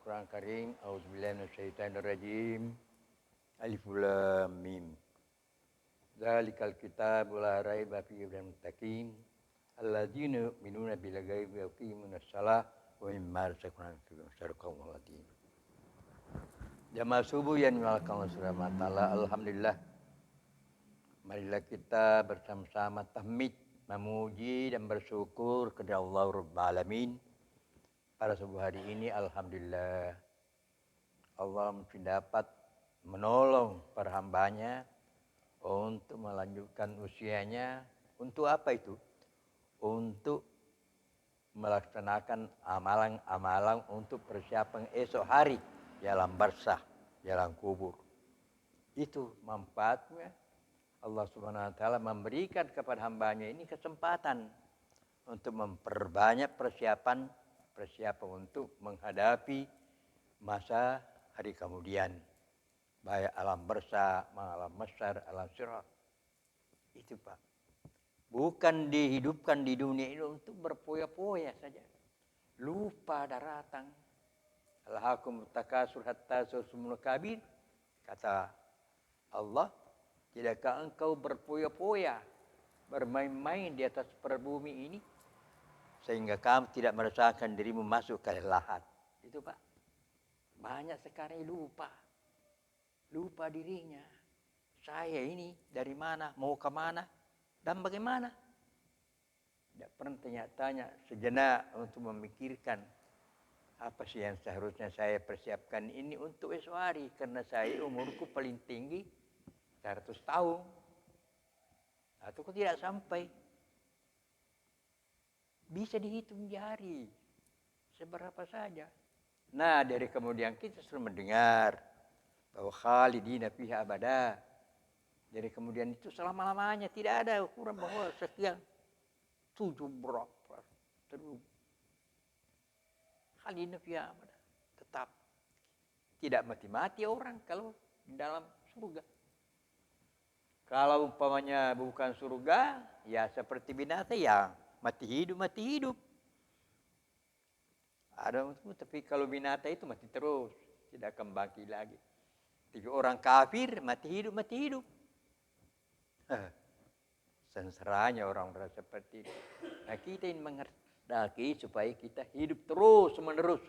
Al-Quran Karim. A'udzubillahi minasyaitonirrajim. Alif Lam Mim. Dzalikal kitabu la raiba fihi hudal muttaqin. Alladzina yu'minuna bil ghaibi wa yuqimunas shalah wa mimma razaqnahum yunfiqun. Sadaqallahul adzim. Jamaah subuh yang dimuliakan Allah Subhanahu wa taala. Alhamdulillah. Marilah kita bersama-sama tahmid, memuji dan bersyukur kepada Allah Rabbul Alamin. Pada subuh hari ini alhamdulillah Allah mungkin dapat menolong para hambanya untuk melanjutkan usianya. Untuk apa itu? Untuk melaksanakan amalan-amalan untuk persiapan esok hari di alam barzah, di alam kubur. Itu manfaatnya Allah Subhanahu wa taala memberikan kepada hambanya ini kesempatan untuk memperbanyak persiapan untuk menghadapi masa hari kemudian. Baik alam barzah, alam mahsyar, alam sirat. Itu Pak. Bukan dihidupkan di dunia ini untuk berpoya-poya saja. Lupa daratan. Alhaakumut takasur hatta zurtumul kabir. Kata Allah, tidakkah engkau berpoya-poya, bermain-main di atas perbumi ini, sehingga kamu tidak merasakan dirimu masuk ke kelelahan. Itu Pak. Banyak sekarang lupa dirinya. Saya ini dari mana, mau ke mana, dan bagaimana. Tidak pernah tanya-tanya sejenak untuk memikirkan apa sih yang seharusnya saya persiapkan ini untuk esok hari. Karena saya umurku paling tinggi 100 tahun. Atau tidak sampai. Bisa dihitung jari. Seberapa saja. Nah, dari kemudian kita sudah mendengar bahwa khalidina fiha abada. Dari kemudian itu selama-lamanya tidak ada ukuran bahwa sekian 7 berapa terus. Khalidina fiha abada. Tetap tidak mati-mati orang kalau di dalam surga. Kalau umpamanya bukan surga, ya seperti binatang ya mati hidup. Ada, tapi kalau binatang itu mati terus, tidak akan bangkit lagi. Tapi orang kafir mati hidup. Sengsaranya orang berasa seperti itu. Nah, kita ingin mengerti supaya kita hidup terus menerus.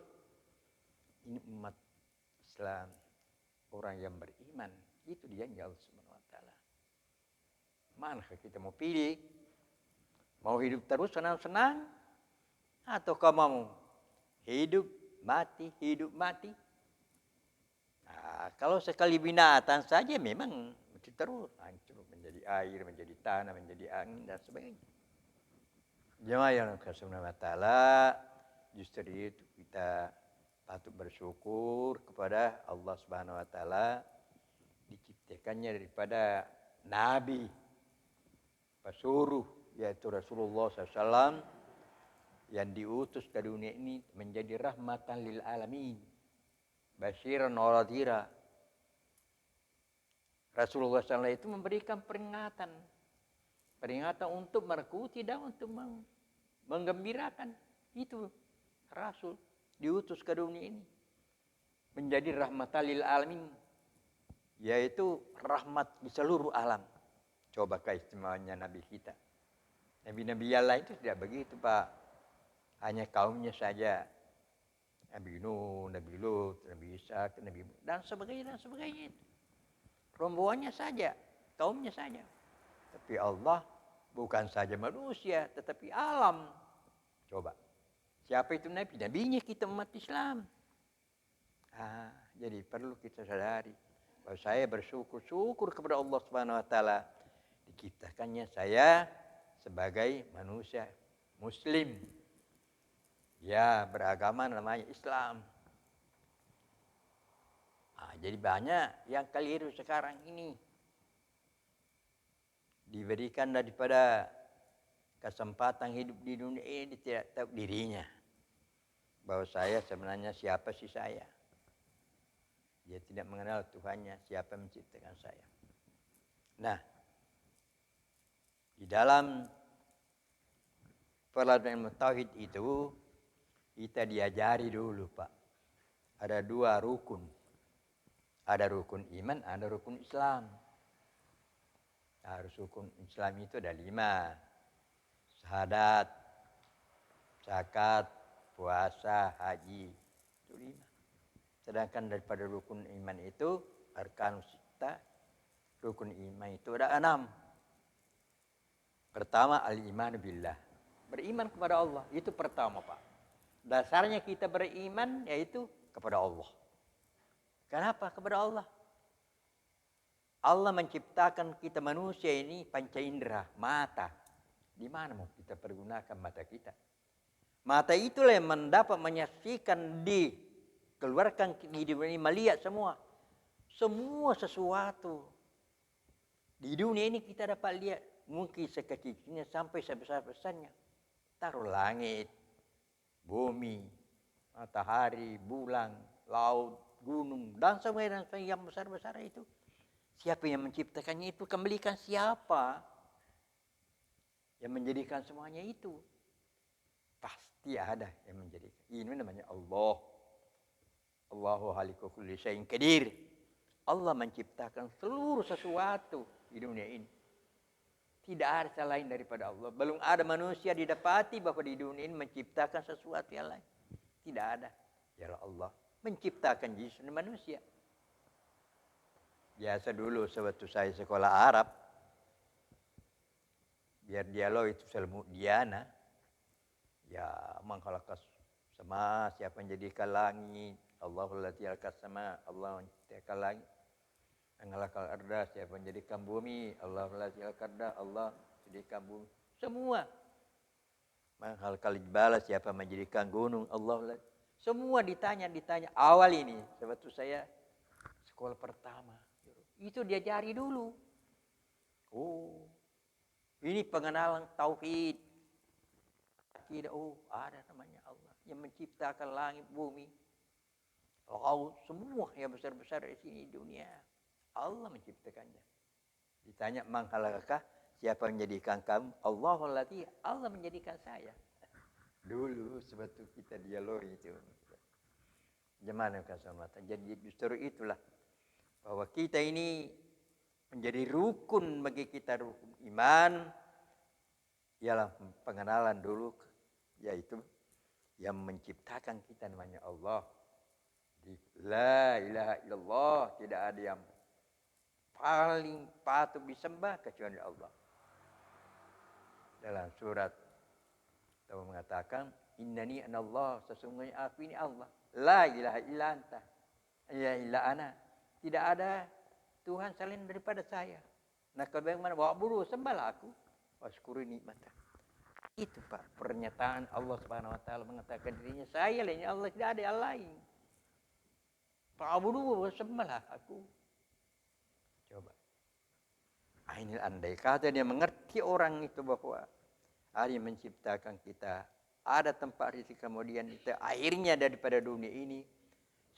Ini umat Islam, orang yang beriman, itu dia Allah Subhanahu wa taala. Manakah kita mau pilih? Mau hidup terus senang-senang atau kau mau hidup mati? Nah, kalau sekali binatang saja memang mati terus, hancur menjadi air, menjadi tanah, menjadi angin dan sebagainya. Jemaah yang Subhanahu wa taala, justru itu kita patut bersyukur kepada Allah Subhanahu wa taala diciptakannya daripada nabi pesuruh yaitu Rasulullah SAW yang diutus ke dunia ini menjadi rahmatan lil alamin, basyiran wa nadhira. Rasulullah SAW itu memberikan peringatan untuk menakuti dan untuk menggembirakan. Itu Rasul diutus ke dunia ini menjadi rahmatan lil alamin, yaitu rahmat di seluruh alam. Coba keistimewaannya Nabi kita. Nabi-nabi yang lain itu tidak begitu Pak. Hanya kaumnya saja. Nabi Nuh, Nabi Lut, Nabi Ishak, Nabi dan sebagainya. Rombongannya saja, kaumnya saja. Tapi Allah bukan saja manusia, tetapi alam. Coba. Siapa itu Nabi? Nabinya kita umat Islam. Jadi perlu kita sadari bahwa saya bersyukur kepada Allah Subhanahu wa taala diciptakannya saya sebagai manusia muslim. Ya, beragama namanya Islam. Jadi banyak yang keliru sekarang ini. Diberikan daripada kesempatan hidup di dunia ini tidak tahu dirinya. Bahwa saya sebenarnya siapa sih saya. Dia tidak mengenal Tuhannya, siapa yang menciptakan saya. Nah, di dalam pelajaran ilmu tauhid itu kita diajari dulu Pak ada 2 rukun. Ada rukun iman, ada rukun Islam. Harus rukun Islam itu ada 5. Syahadat, zakat, puasa, haji. Itu 5. Sedangkan daripada rukun iman itu, arkanus sittah, rukun iman itu ada 6. Pertama, al-iman billah. Beriman kepada Allah. Itu pertama, Pak. Dasarnya kita beriman yaitu kepada Allah. Kenapa kepada Allah? Allah menciptakan kita manusia ini panca indera, mata. Di mana mau kita pergunakan mata kita? Mata itulah yang mendapat menyaksikan dikeluarkan di dunia ini, melihat semua. Semua sesuatu. Di dunia ini kita dapat lihat. Mungkin sekecilnya sampai sebesar-besarnya. Taruh langit, bumi, matahari, bulan, laut, gunung, dan semua yang besar-besar itu. Siapa yang menciptakannya itu? Kembalikan siapa yang menjadikan semuanya itu? Pasti ada yang menjadikan. Ini namanya Allah. Allahu khaliqu kulli syai'in qadir. Allah menciptakan seluruh sesuatu di dunia ini. Tidak ada selain daripada Allah. Belum ada manusia didapati bahwa di dunia ini menciptakan sesuatu yang lain. Tidak ada. Ya Allah menciptakan jinsi manusia. Biasa dulu sewaktu saya sekolah Arab, biar dialog itu selmu diana, ya mengkhalakas sama, siapa yang jadikan langit, Allahul ladzi khalaqas sama, Allah menciptakan langit. Mengalakal arda, siapa yang jadikan bumi, Allahul ladzi khalaqas, Allah jadikan bumi. Semua. Mengalakal jibala, siapa menjadikan gunung, Allahul ladzi. Semua ditanya awal ini sewaktu saya sekolah pertama. Itu dia cari dulu. Oh, ini pengenalan tauhid. Tidak, ada namanya Allah yang menciptakan langit, bumi, laut, semua yang besar-besar di sini dunia. Allah menciptakannya. Ditanya, man khalaqaka, siapa yang menjadikan kamu? Allahul ladzi, Allah menjadikan saya. Dulu sebetulnya kita dialog itu. Gimana kasamata? Jadi justru itulah bahwa kita ini menjadi rukun bagi kita, rukun iman ialah pengenalan dulu, yaitu yang menciptakan kita namanya Allah. La ilaha illallah, tidak ada yang paling patut disembah kecuali Allah. Dalam surat Allah mengatakan, innani anallah, sesungguhnya aku ini Allah. La ilaha illa anta, ya illa ana. Tidak ada Tuhan selain daripada saya. Nah, bagaimana wa'budu, sembahlah aku, wasyukuri nikmatah. Itu Pak, pernyataan Allah Subhanahu wa taala mengatakan dirinya saya lainnya Allah, tidak ada yang lain. Wa'budu, sembahlah aku. Coba. Ini andai kata dia mengerti orang itu bahwa hari menciptakan kita, ada tempat rezeki kemudian kita akhirnya daripada dunia ini,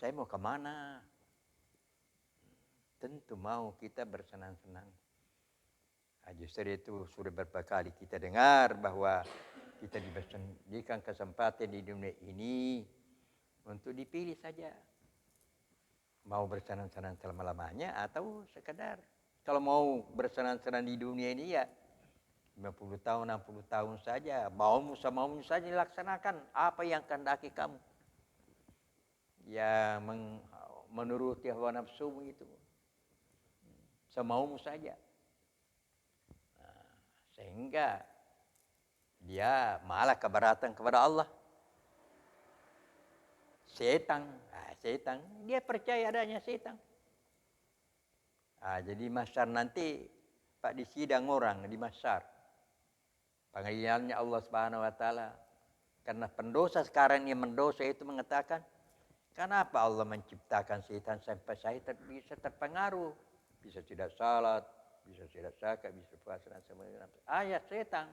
saya mau kemana? Tentu mau kita bersenang-senang. Justru itu sudah beberapa kali kita dengar bahwa kita diberikan kesempatan di dunia ini untuk dipilih saja. Mau bersenang-senang selama-lamanya atau sekedar. Kalau mau bersenang-senang di dunia ini ya 50 tahun, 60 tahun saja. Maumu saja dilaksanakan apa yang kehendaki kamu. Ya menuruti hawa nafsumu itu. Semaumu saja. Nah, sehingga dia malah keberatan kepada Allah. Setan, dia percaya adanya setan. Jadi masyar nanti Pak disidang orang di masyar. Pengadilannya Allah Subhanahu wa taala. Karena pendosa sekarang yang mendosa itu mengatakan, kenapa Allah menciptakan setan sampai saya bisa terpengaruh? Bisa tidak salat, bisa tidak zakat, bisa puasa dan sebagainya. Ayat setan.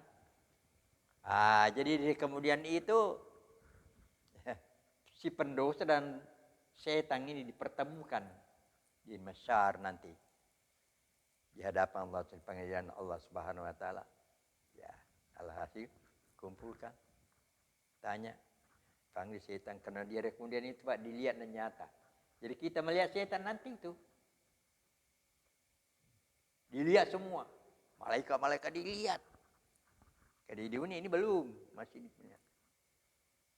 Jadi kemudian itu si pendosa dan setan ini dipertemukan di masyar nanti. Di hadapan Allah, di pengadilan Allah Subhanahu wa taala. Ya, alhasil kumpulkan. Tanya, Panggil setan karena dia kemudian itu Pak dilihat dan nyata. Jadi kita melihat setan nanti itu. Dilihat semua. Malaikat-malaikat dilihat. Di dunia ini belum, masih punya.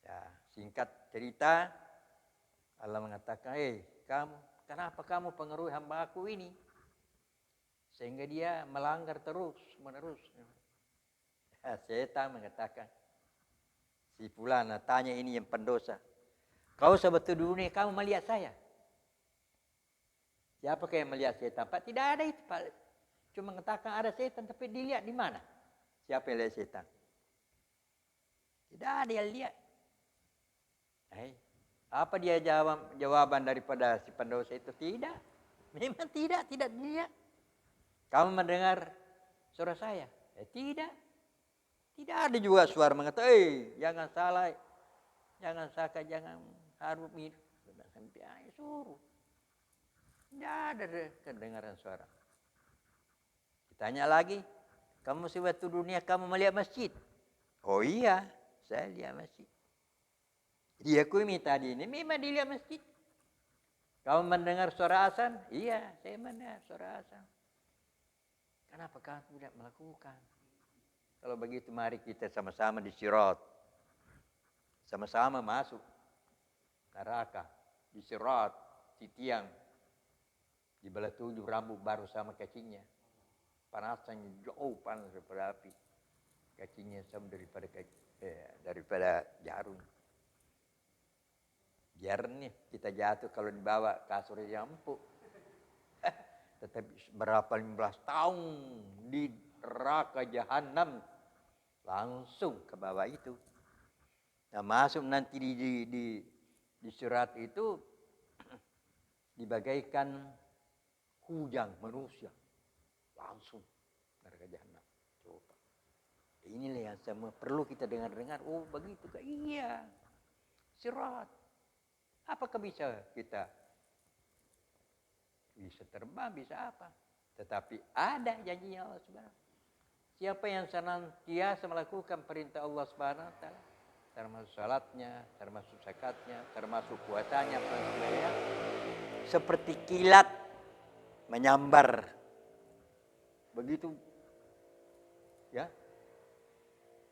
Ya, singkat cerita, Allah mengatakan, kamu, kenapa kamu pengaruhi hamba aku ini? Sehingga dia melanggar terus menerus. Setan mengatakan, si Fulana tanya ini yang pendosa, kau sebetulnya dunia kamu melihat saya? Siapakah yang melihat setan? Pak, tidak ada itu Pak. Cuma mengatakan ada setan, tapi dilihat di mana? Siapa yang lihat setan? Tidak ada yang lihat. Apa dia jawaban daripada si pendosa itu? Tidak. Memang tidak dilihat. Kamu mendengar suara saya? Tidak. Tidak ada juga suara mengatakan, jangan salah, jangan saka, jangan harus minum. Sampai suruh. Tidak ada kedengaran suara. Ditanya lagi, kamu sewaktu dunia kamu melihat masjid? Oh iya, saya lihat masjid. Dia kumi tadi ini memang dilihat masjid. Kamu mendengar suara azan? Iya, saya mendengar suara azan. Kenapa kamu tidak melakukan? Kalau begitu mari kita sama-sama di Sirat. Sama-sama masuk neraka. Di Sirat, di tiang. Di belah 7 rambut baru sama kakinya. Panasnya jauh panas daripada api. Kakinya sama daripada jarum. Biar nih kita jatuh kalau dibawa kasurnya empuk. Tetapi berapa 15 tahun di neraka jahanam langsung ke bawah itu. Nah, masuk nanti di surat itu dibagaikan hujan manusia langsung neraka jahanam. Coba. Inilah yang semua perlu kita dengar-dengar. Oh begitu kah? Iya. Sirat. Apakah bisa kita? Bisa terbang, bisa apa? Tetapi ada janjinya Allah Subhanahu. Siapa yang senantiasa melakukan perintah Allah Subhanahu wa taala, termasuk salatnya, termasuk zakatnya, termasuk puasanya, seperti kilat menyambar. Begitu ya.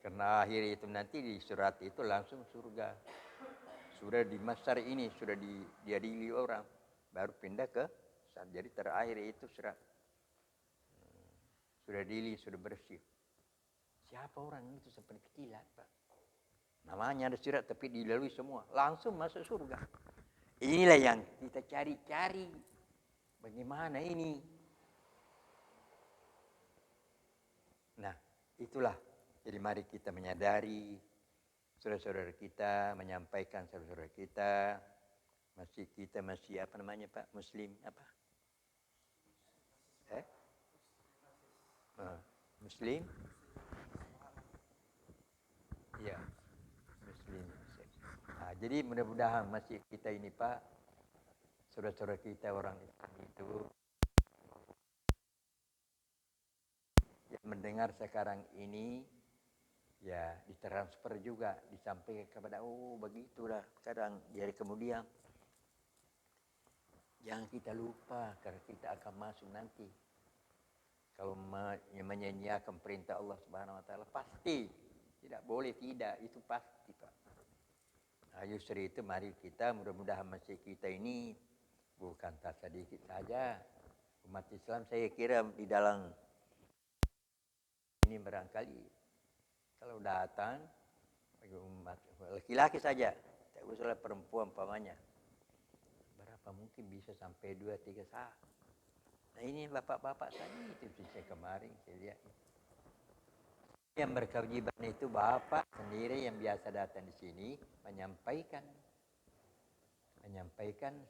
Karena akhir itu nanti di surat itu langsung surga. Sudah di masar ini sudah diadili orang, baru pindah ke jadi terakhir itu surat. Sudah diadili, sudah bersih. Siapa orang itu seperti kilat, Pak? Namanya ada surat tapi dilalui semua, langsung masuk surga. Inilah yang kita cari-cari. Bagaimana ini? Nah, itulah. Jadi mari kita menyadari saudara-saudara kita, menyampaikan saudara-saudara kita, kita masih apa namanya Pak? Muslim apa? Muslim? Iya, Muslim. Nah, jadi mudah-mudahan masih kita ini Pak, saudara-saudara kita orang Islam itu yang mendengar sekarang ini ya ditransfer juga, disampaikan kepada begitulah kadang dari kemudian. Jangan kita lupa karena kita akan masuk nanti. Kalau menyanyiakan perintah Allah Subhanahu wa taala pasti tidak boleh tidak, itu pasti Pak. Nah, justru itu mari kita mudah-mudahan masjid kita ini bukan tak sedikit saja. Umat Islam saya kira di dalam ini barangkali kalau datang bagi umat laki-laki saja, tak usah perempuan pamannya. Berapa mungkin bisa sampai 2-3 saat. Nah ini bapak-bapak saya itu saya kemarin saya lihat. Yang berkewajiban itu bapak sendiri yang biasa datang di sini menyampaikan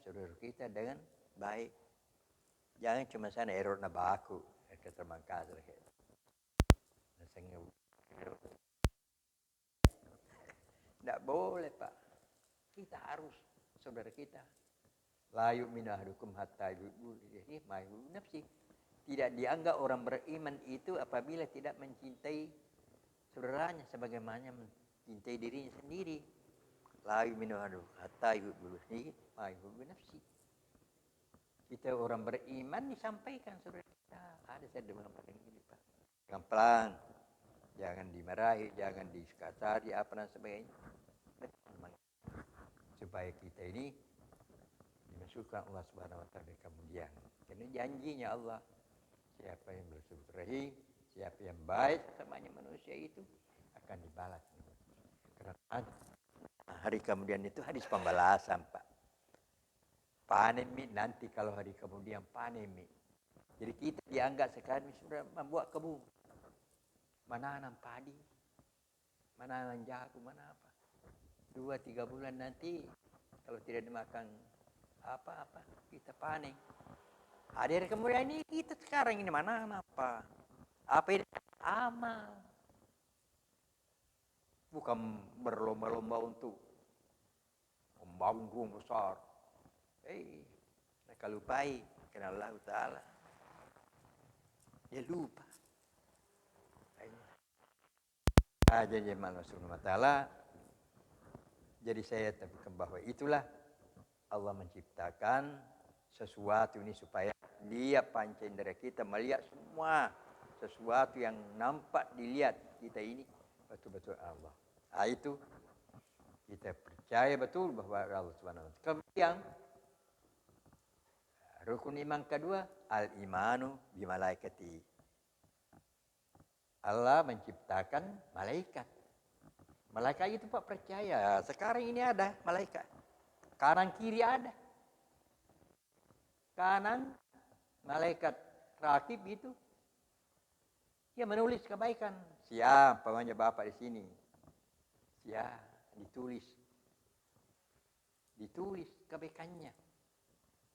saudara kita dengan baik. Jangan cuma sana error na baku ke terbangkas lagi. Tidak boleh Pak. Kita harus saudara kita. La yu'minu ahadukum hatta yuhibbu ma yuhibbu nafsi. Tidak dianggap orang beriman itu apabila tidak mencintai saudaranya sebagaimana mencintai dirinya sendiri. La yu'minu hatta yuhibbu li ma yuhibbu nafsi. Kita orang beriman disampaikan saudara kita. Ada saya dengar paling ini Pak. Yang pelan, jangan dimarahi, jangan dikasari apa dan sebagainya. Supaya kita ini dimasukkan Allah Subhanahu wa taala kemudian. Karena janjinya Allah, siapa yang bersilaturahim, siapa yang baik samanya manusia itu akan dibalas. Karena hari kemudian itu hari pembalasan, Pak. Pandemi nanti kalau hari kemudian pandemi. Jadi kita dianggap sekarang sudah membuat kebun. Menanam padi, menanam jagung, mana apa. 2-3 bulan nanti kalau tidak dimakan apa-apa kita panen. Hari kemudian ini kita sekarang ini mana apa? Apa ini? Amal. Bukan berlomba-lomba untuk membangun rumah besar. Mereka lupai karena Allah Ta'ala. Dia lupa. Jadi Allah Subhanahu wa taala. Jadi saya temukan bahwa itulah Allah menciptakan sesuatu ini supaya dia panca indera kita melihat semua sesuatu yang nampak dilihat kita ini betul-betul Allah. Itu kita percaya betul bahwa Allah Subhanahu wa taala. Kemudian rukun iman kedua, al-imanu bi malaikati. Allah menciptakan malaikat. Malaikat itu Pak percaya. Sekarang ini ada malaikat. Kanan kiri ada. Kanan malaikat rakib itu dia menulis kebaikan. Siap, pamannya Bapak di sini. Siap, ditulis. Ditulis kebaikannya.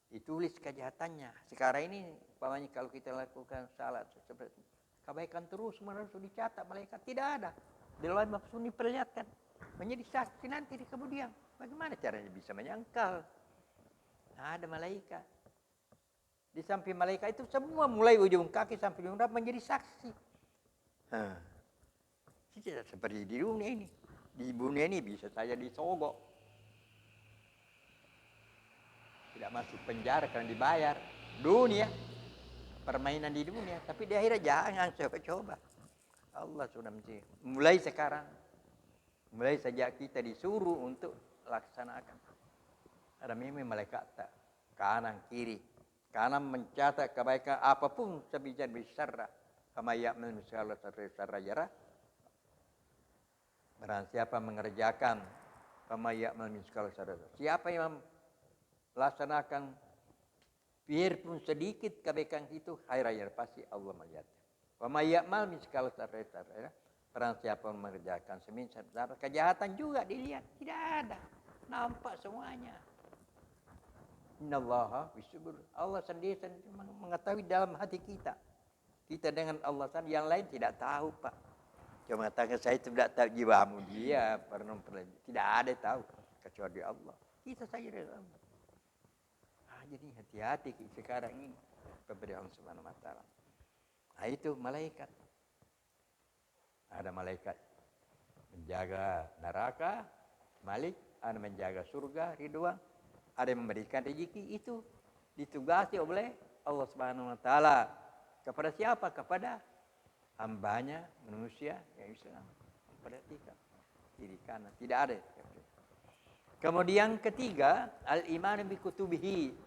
Ditulis kejahatannya. Sekarang ini pamannya kalau kita lakukan salat seperti kebaikan terus menerus dicatat malaikat tidak ada. Di luar maksud diperlihatkan. Menjadi saksi nanti di kemudian. Bagaimana caranya bisa menyangkal? Ada malaikat. Di samping malaikat itu semua mulai ujung kaki sampai ujung rambut menjadi saksi. Tidak seperti di dunia ini. Di dunia ini bisa saja disogok. Tidak masuk penjara karena dibayar. Dunia. Permainan di dunia, tapi di akhirat jangan coba-coba. Allah sudah mesti mulai sekarang, mulai sejak kita disuruh untuk laksanakan. Ada memang malaikat tak kanan kiri, kanan mencatat kebaikan apapun sebijak besar, kama ya'mal misqala dzarratin yarah. Barang siapa mengerjakan kama ya'mal misqala dzarratin. Siapa yang melaksanakan biarpun sedikit kebaikan itu khairayar pasti Allah melihat. Wa may ya'mal misqala dzarratin. Barang siapa mengerjakan semisal zarah kejahatan juga dilihat, tidak ada. Nampak semuanya. Innallaha bisubur. Allah sendiri mengetahui dalam hati kita. Kita dengan Allah sendiri, yang lain tidak tahu, Pak. Cuma mengatakan saya tidak tahu jiwamu dia, tidak ada yang tahu kecuali Allah. Kita saja dalam. Jadi hati-hati sekarang ini pemberian Allah Subhanahu wa taala. Itu malaikat. Ada malaikat menjaga neraka, Malik, ada menjaga surga, Ridwan, ada yang memberikan rezeki itu ditugasi oleh Allah Subhanahu wa taala. Kepada siapa? Kepada hambanya manusia yang Islam. Perhatikan kiri kanan, tidak ada. Kemudian ketiga, al-iman bi kutubihi.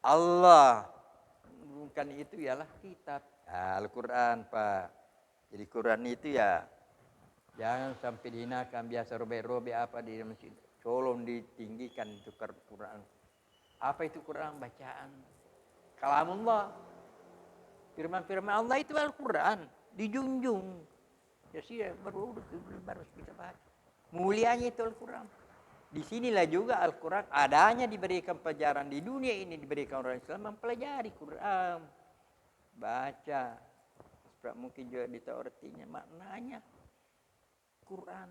Allah bukan itu ialah kitab Al-Quran Pak. Jadi Quran itu ya jangan sampai dihinakan biasa robek-robek apa di masjid. Tolong ditinggikan itu Quran. Apa itu Quran? Bacaan kalamullah. Firman-firman Allah itu Al-Quran dijunjung. Ya baru bisa baca. Mulianya itu Al-Quran. Di sinilah juga Al-Quran adanya diberikan pelajaran di dunia ini, diberikan orang Islam mempelajari Quran, baca, mungkin juga ditahu artinya, maknanya Quran,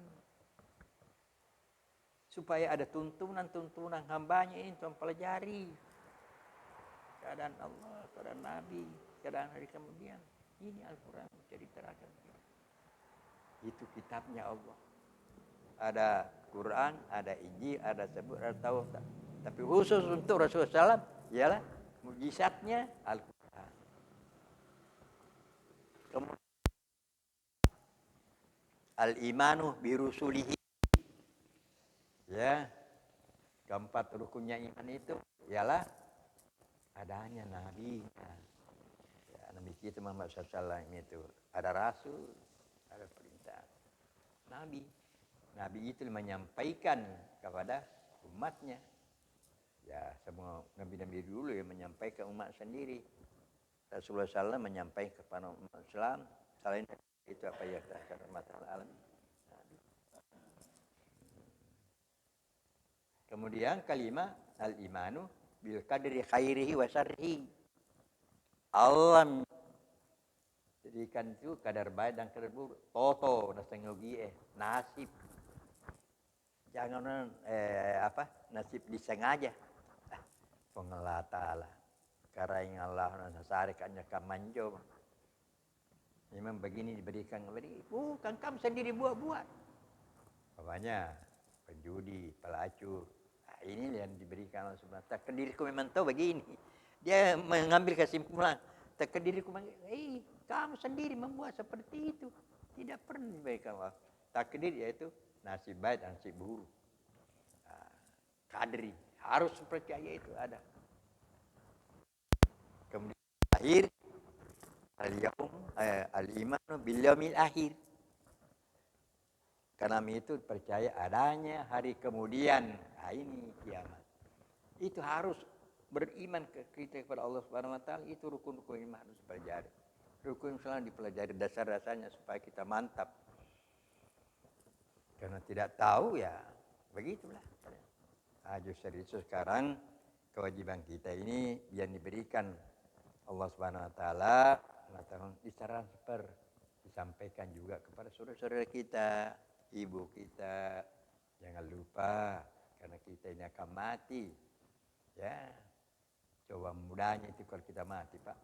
supaya ada tuntunan hambanya ini untuk mempelajari keadaan Allah, keadaan Nabi, keadaan hari kemudian. Ini Al-Quran jadi terangkan. Itu kitabnya Allah. Ada Quran, ada Injil, ada Zabur, ada Taurat. Tapi khusus untuk Rasulullah SAW ialah mukjizatnya Al-Quran. Kemudian al-imanu birusulihi. Ya, keempat rukunnya iman itu ialah adanya nabinya. Ya, Nabi kita Muhammad SAW itu ada rasul, ada perintah. Nabi itu menyampaikan kepada umatnya. Ya, semua nabi-nabi dulu yang menyampaikan umat sendiri. Rasulullah SAW menyampaikan kepada umat Islam, selain itu apa yang kita rahmatan alam. Kemudian kalimat al-imanu bil qadri khairihi wa syarrihi. Allah jadikan itu kadar baik dan kadar buruk. Toto nasengogi nasib. Jangan nasib disengaja. Pengelata lah. Karena Allah nasarikannya kamanjo. Memang begini diberikan begini. Bukan kamu sendiri buat-buat. Apanya? Penjudi, pelacur. Nah, ini yang diberikan Allah Subhanahu wa taala. Takdirku memang tahu begini. Dia mengambil kesimpulan. Takdirku kamu sendiri membuat seperti itu. Tidak pernah diberikan Allah. Takdir yaitu nasib baik dan nasib buruk. Nah, kadri harus percaya itu ada. Kemudian akhir al-imanu bil yaumil akhir. Karena itu percaya adanya hari kemudian. Nah, ini kiamat. Itu harus beriman kita kepada Allah Subhanahu wa taala. Itu rukun-rukun iman harus dipelajari. Rukun Islam dipelajari dasar-dasarnya supaya kita mantap. Karena tidak tahu ya begitulah. Nah, justru itu sekarang kewajiban kita ini yang diberikan Allah Subhanahu wa taala ditransfer, disampaikan juga kepada saudara-saudara kita, ibu kita. Jangan lupa karena kita ini akan mati. Ya. Coba mudahnya itu kalau kita mati, Pak.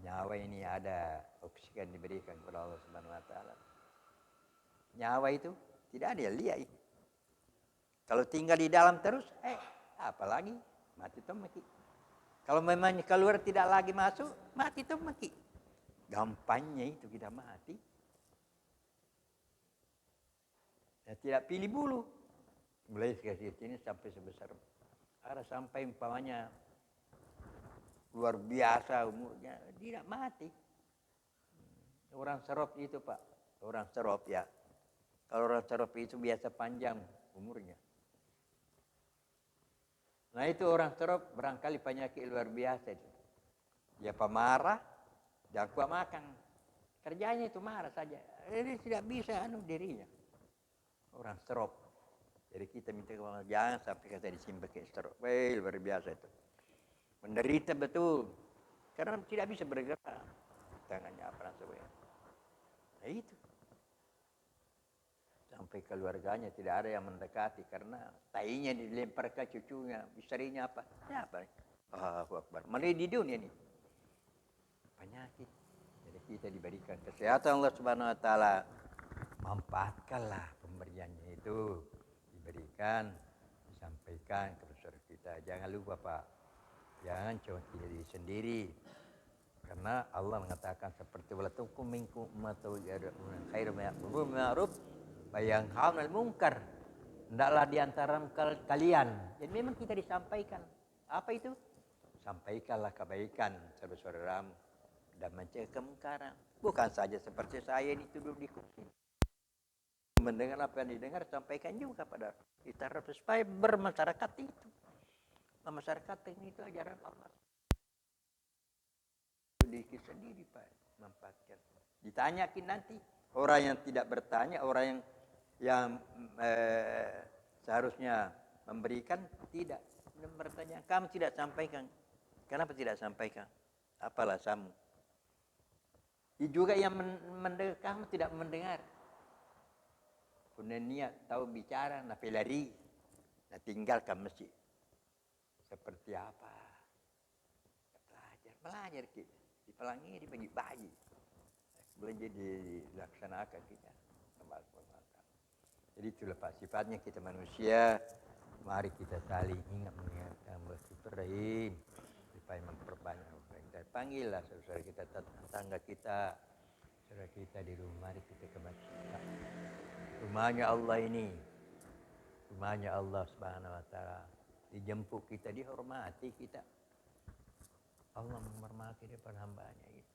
Nyawa ini ada oksigen diberikan kepada Allah Subhanahu wa taala. Nyawa itu tidak ada lihat. Kalau tinggal di dalam terus, apalagi mati toh mati. Kalau memang keluar tidak lagi masuk, mati toh mati. Gampangnya itu kita mati. Ya, tidak pilih bulu. Mulai sekecil ini sampai sebesar. Ada sampai umpamanya luar biasa umurnya, tidak mati. Orang serop itu Pak, orang serop ya. Kalau orang serop itu biasa panjang umurnya. Nah itu orang serop barangkali penyakit luar biasa itu. Dia pemarah, jangan kuat makan. Kerjanya itu marah saja. Jadi tidak bisa dirinya. Orang serop. Jadi kita minta kepada jangan sampai kita disimpan ke serop. Luar biasa itu. Menderita betul. Karena tidak bisa bergerak. Tangannya apa sebagainya. Nah itu. Sampai keluarganya tidak ada yang mendekati karena tainya dilempar ke cucunya, istrinya apa? Ya apa? Allahu Akbar. Malah di dunia ini penyakit. Jadi kita diberikan kesehatan Allah Subhanahu wa taala. Manfaatkanlah pemberiannya itu. Diberikan, disampaikan kepada saudara kita. Jangan lupa Pak. Jangan cuma diri sendiri. Karena Allah mengatakan seperti walatukum minkum ummatun yad'una khairan bil ma'ruf bayang haunal mungkar. Hendaklah di antara kalian. Jadi memang kita disampaikan. Apa itu? Sampaikanlah kebaikan saudara-saudaramu dan mencegah kemungkaran. Bukan saja seperti saya ini duduk di kursi. Mendengar apa yang didengar sampaikan juga pada kita supaya bermasyarakat itu. Masyarakat ini itu ajaran Allah. Sedikit sendiri Pak manfaatkan. Ditanyakin nanti orang yang tidak bertanya, orang yang seharusnya memberikan tidak bertanya. Kamu tidak sampaikan. Kenapa tidak sampaikan? Apa alasanmu? Juga yang mendengar kamu tidak mendengar. Punya niat tahu bicara, nah lari, nah tinggalkan masjid. Seperti apa? Belajar kita. Dipelangi, dibagi-bagi. Belajar dilaksanakan kita. Jadi itulah Pak sifatnya kita manusia. Mari kita saling ingat mengingatkan Bismillahirrahmanirrahim supaya memperbanyak kita panggillah saudara kita, tetangga kita, saudara kita di rumah. Mari kita ke masjid. Rumahnya Allah ini, rumahnya Allah Subhanahu Wa Taala. Dijemput kita, dihormati kita. Allah menghormati daripada hambanya gitu.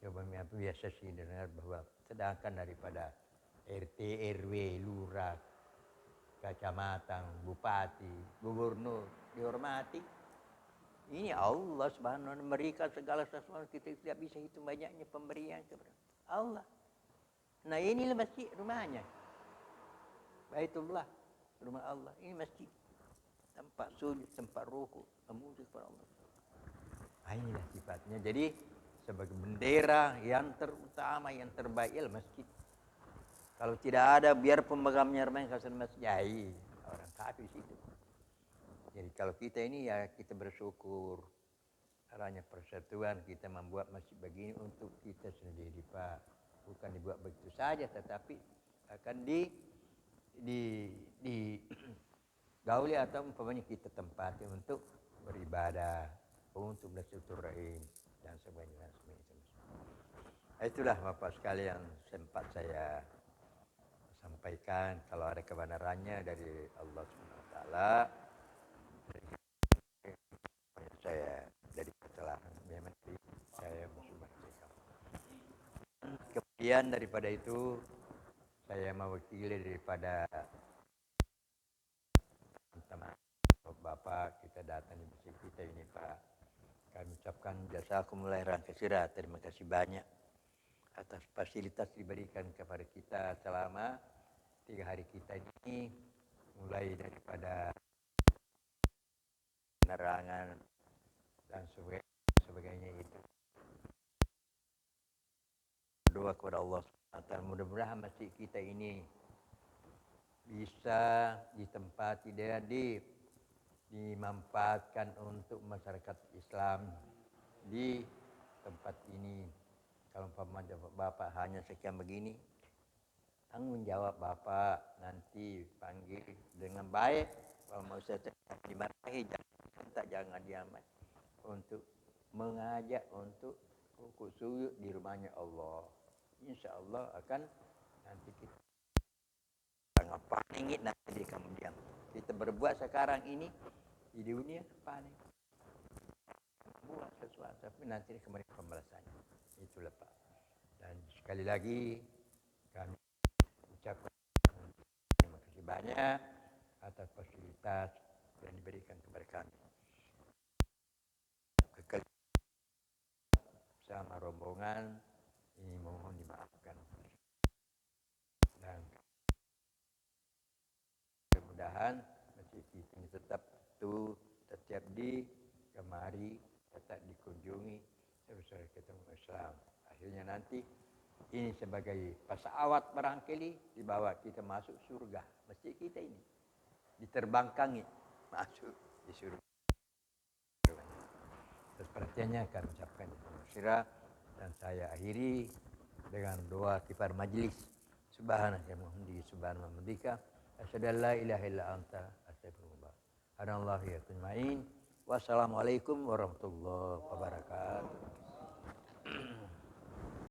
Coba biasa sih dengar bahwa sedangkan daripada RT, RW, lurah, kecamatan, bupati, gubernur dihormati. Ini Allah Subhanahu wa taala memberikan segala sesuatu, kita tidak bisa hitung banyaknya pemberian kepada Allah. Nah inilah masjid rumahnya. Baitullah, rumah Allah. Ini masjid. Tempat sujud, tempat rukuk, memuji kepada Allah. Nah, inilah sifatnya. Jadi sebagai bendera yang terutama, yang terbaik ialah masjid. Kalau tidak ada, biar pemegamnya main kasar masjid, orang kafir situ. Jadi kalau kita ini ya kita bersyukur. Caranya persatuan kita membuat masjid begini untuk kita sendiri Pak. Bukan dibuat begitu saja, tetapi akan gauli atau umpamanya kita tempati untuk beribadah, untuk bersilaturahim dan sebagainya. Itulah Bapak sekalian sempat saya sampaikan. Kalau ada kebenarannya dari Allah SWT, saya dari kesalahan memang saya bersyukur. Kemudian daripada itu saya mewakili daripada teman Bapak kita datang di masjid kita ini Pak. Kami ucapkan jazakumullah khairan katsira. Terima kasih banyak atas fasilitas diberikan kepada kita selama 3 hari kita ini, mulai daripada penerangan dan sebagainya itu. Berdoa kepada Allah SWT, mudah-mudahan masjid kita ini bisa ditempati dan dimanfaatkan untuk masyarakat Islam di tempat ini. Kalau Bapak hanya sekian begini, tanggung jawab Bapak nanti panggil dengan baik. Kalau mau saya dimarahi, jangan diamat. Untuk mengajak untuk rukuk sujud di rumahnya Allah. Insya Allah akan nanti kita paling nanti di kemudian. Kita berbuat sekarang ini di dunia paling buat sesuatu, tapi nanti kemudian pembalasannya. Itulah Pak. Dan sekali lagi kami ucapkan terima kasih banyak atas fasilitas yang diberikan kepada kami. Bersama rombongan ini mohon dimaafkan. Dan mudah-mudahan masjid ini tetap kemari, tetap dikunjungi saudara ketemu Islam. Akhirnya nanti ini sebagai pesawat barangkali dibawa kita masuk surga. Masjid kita ini diterbangkangi masuk di surga. Terus perhatiannya akan ucapkan sirah dan saya akhiri dengan doa kifar majlis. Subhanaka Muhammadika subhanahu wa ta'ala. Asyhadu an la ilaha illa anta astaghfirullah. Anallahu ya ajmain. Wassalamualaikum warahmatullahi wabarakatuh.